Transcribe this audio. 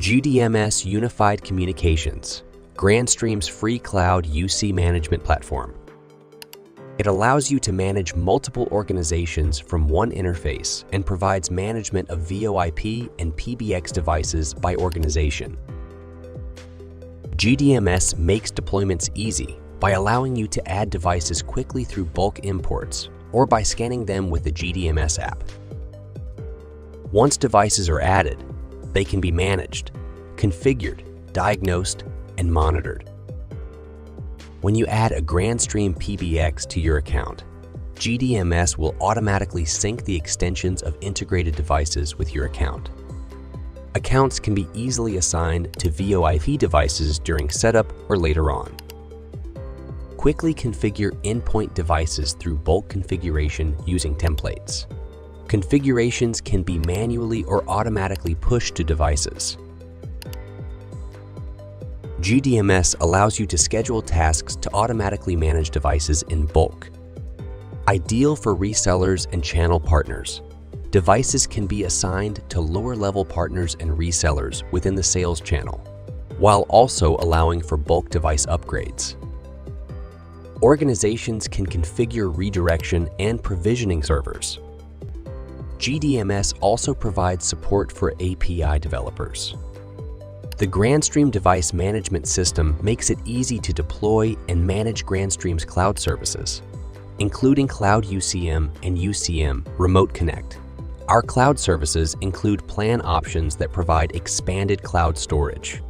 GDMS Unified Communications, Grandstream's free cloud UC management platform. It allows you to manage multiple organizations from one interface and provides management of VoIP and PBX devices by organization. GDMS makes deployments easy by allowing you to add devices quickly through bulk imports or by scanning them with the GDMS app. Once devices are added, they can be managed, configured, diagnosed, and monitored. When you add a Grandstream PBX to your account, GDMS will automatically sync the extensions of integrated devices with your account. Accounts can be easily assigned to VoIP devices during setup or later on. Quickly configure endpoint devices through bulk configuration using templates. Configurations can be manually or automatically pushed to devices. GDMS allows you to schedule tasks to automatically manage devices in bulk. Ideal for resellers and channel partners, devices can be assigned to lower-level partners and resellers within the sales channel, while also allowing for bulk device upgrades. Organizations can configure redirection and provisioning servers. GDMS also provides support for API developers. The Grandstream device management system makes it easy to deploy and manage Grandstream's cloud services, including Cloud UCM and UCM Remote Connect. Our cloud services include plan options that provide expanded cloud storage,